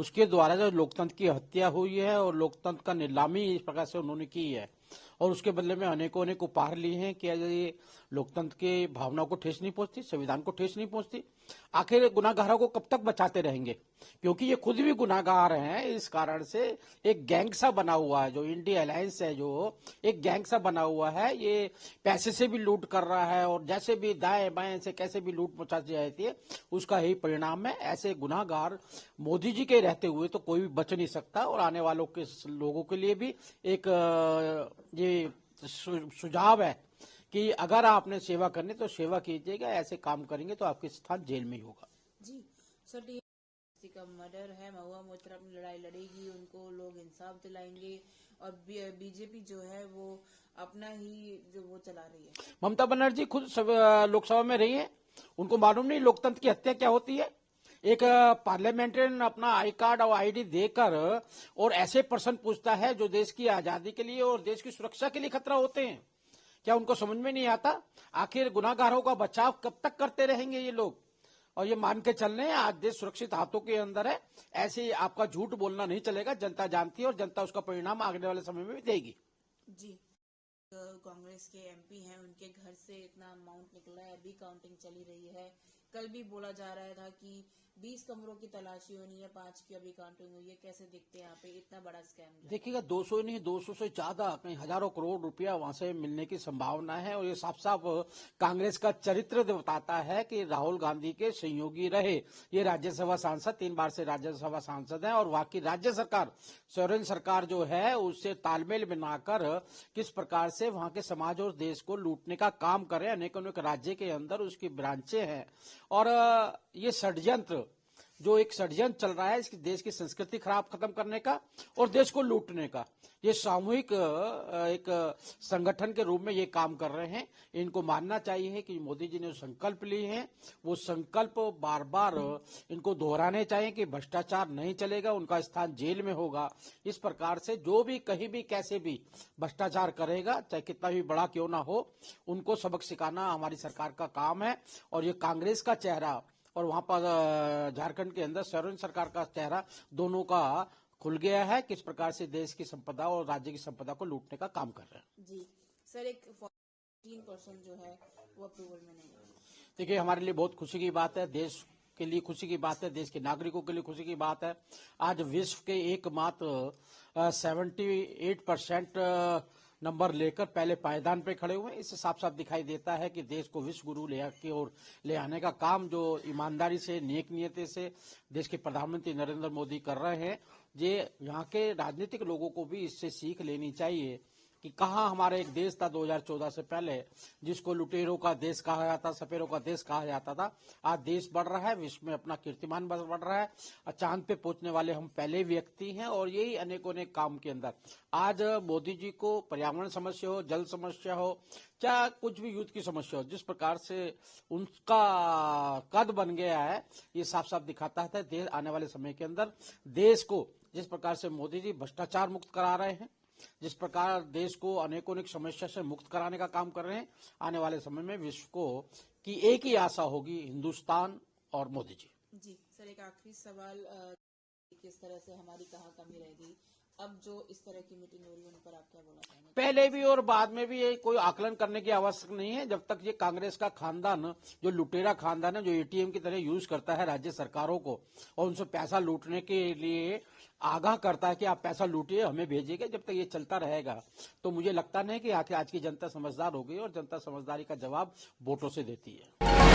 उसके द्वारा जो लोकतंत्र की हत्या हुई है और लोकतंत्र का नीलामी इस प्रकार से उन्होंने की है और उसके बदले में अनेकों अनेक उपहार लिए हैं कि ये लोकतंत्र के भावनाओं को ठेस नहीं पहुंचती, संविधान को ठेस नहीं पहुंचती। आखिर गुनाहगारों को कब तक बचाते रहेंगे, क्योंकि ये खुद भी गुनाहगार हैं। इस कारण से एक गैंग सा बना हुआ है, जो इंडिया अलायंस है, जो एक गैंग सा बना हुआ है, ये पैसे से भी लूट कर रहा है और जैसे भी दाएं बाएं से कैसे भी लूट मचाती जाती है, उसका यही परिणाम है। ऐसे गुनाहगार मोदी जी के रहते हुए तो कोई भी बच नहीं सकता और आने वालों के लोगों के लिए भी एक ये सुझाव है कि अगर आपने सेवा करनी तो सेवा कीजिएगा, ऐसे काम करेंगे तो आपके स्थान जेल में ही होगा। जी सर, किसी का मर्डर है, महुआ मोइत्रा अपनी लड़ाई लड़ेगी, उनको लोग इंसाफ दिलाएंगे और बीजेपी जो है वो अपना ही जो वो चला रही है। ममता बनर्जी खुद लोकसभा में रही है, उनको मालूम नहीं लोकतंत्र की हत्या क्या होती है। एक पार्लियामेंटेरियन अपना आई कार्ड और आईडी देकर और ऐसे प्रश्न पूछता है जो देश की आजादी के लिए और देश की सुरक्षा के लिए खतरा होते हैं। क्या उनको समझ में नहीं आता? आखिर गुनाहगारों का बचाव कब तक करते रहेंगे ये लोग? और ये मान के चल रहे हैं आज देश सुरक्षित हाथों के अंदर है, ऐसे आपका झूठ बोलना नहीं चलेगा। जनता जानती है और जनता उसका परिणाम आने वाले समय में भी देगी। जी, कांग्रेस के एमपी हैं, उनके घर से इतना अमाउंट निकला है, अभी काउंटिंग चली रही है। कल भी बोला जा रहा था कि 20 कमरों की तलाशी होनी है, 5 की अभी काउंटिंग हुई है। कैसे देखते हैं यहाँ पे इतना बड़ा स्कैम? देखिएगा, 200 नहीं 200 से ज्यादा, कहीं हजारों करोड़ रुपया वहां से मिलने की संभावना है और ये साफ साफ कांग्रेस का चरित्र बताता है कि राहुल गांधी के सहयोगी रहे ये राज्यसभा सांसद, 3 बार से राज्यसभा सांसद हैं और वहां की राज्य सरकार, सोरेन सरकार जो है, उससे तालमेल बनाकर किस प्रकार से वहां के समाज और देश को लूटने का काम कर रहे हैं। अनेक अनेक राज्य के अंदर उसकी ब्रांचें हैं और ये षड्यंत्र, जो एक षड्यंत्र चल रहा है इसकी देश की संस्कृति खत्म करने का और देश को लूटने का, ये सामूहिक एक संगठन के रूप में ये काम कर रहे हैं। इनको मानना चाहिए कि मोदी जी ने जो संकल्प लिए हैं वो संकल्प बार बार इनको दोहराने चाहिए कि भ्रष्टाचार नहीं चलेगा, उनका स्थान जेल में होगा। इस प्रकार से जो भी कहीं भी कैसे भी भ्रष्टाचार करेगा, चाहे कितना भी बड़ा क्यों ना हो, उनको सबक सिखाना हमारी सरकार का काम है। और ये कांग्रेस का चेहरा और वहां पर झारखंड के अंदर सोरेन सरकार का चेहरा दोनों का खुल गया है, किस प्रकार से देश की संपदा और राज्य की संपदा को लूटने का काम कर रहे हैं। जी सर, एक 14% जो है वो अप्रूवल में नहीं है। देखिए, हमारे लिए बहुत खुशी की बात है, देश के लिए खुशी की बात है, देश के नागरिकों के लिए खुशी की बात है। आज विश्व के एकमात्र 78% नंबर लेकर पहले पायदान पे खड़े हुए। इससे साफ साफ दिखाई देता है कि देश को विश्व गुरु की ओर ले आने का काम जो ईमानदारी से, नेक नियति से देश के प्रधानमंत्री नरेंद्र मोदी कर रहे हैं, ये यहाँ के राजनीतिक लोगों को भी इससे सीख लेनी चाहिए कि कहाँ हमारा एक देश था 2014 से पहले, जिसको लुटेरों का देश कहा जाता, सपेरों का देश कहा जाता था। आज देश बढ़ रहा है, विश्व में अपना कीर्तिमान बढ़ रहा है, चांद पे पहुंचने वाले हम पहले व्यक्ति हैं। और यही अनेकों अनेक काम के अंदर आज मोदी जी को पर्यावरण समस्या हो, जल समस्या हो, क्या कुछ भी युद्ध की समस्या हो, जिस प्रकार से उनका कद बन गया है, ये साफ साफ दिखाता है देश आने वाले समय के अंदर देश को जिस प्रकार से मोदी जी भ्रष्टाचार मुक्त करा रहे हैं, जिस प्रकार देश को अनेकों अनेक समस्या से मुक्त कराने का काम कर रहे हैं, आने वाले समय में विश्व को की एक ही आशा होगी, हिंदुस्तान और मोदी जी। जी सर, एक आखिरी सवाल, किस तरह से हमारी कहाँ कमी रह गई? अब जो इस तरह की मीटिंग हो रही है उन पर आप क्या बोलना चाहेंगे? पहले भी और बाद में भी ये कोई आकलन करने की आवश्यक नहीं है। जब तक ये कांग्रेस का खानदान, जो लुटेरा खानदान है, जो एटीएम की तरह यूज करता है राज्य सरकारों को और उनसे पैसा लूटने के लिए आगाह करता है कि आप पैसा लूटिए, हमें भेजिएगा, जब तक ये चलता रहेगा तो मुझे लगता नहीं कि आज की जनता समझदार हो गई और जनता समझदारी का जवाब वोटों से देती है।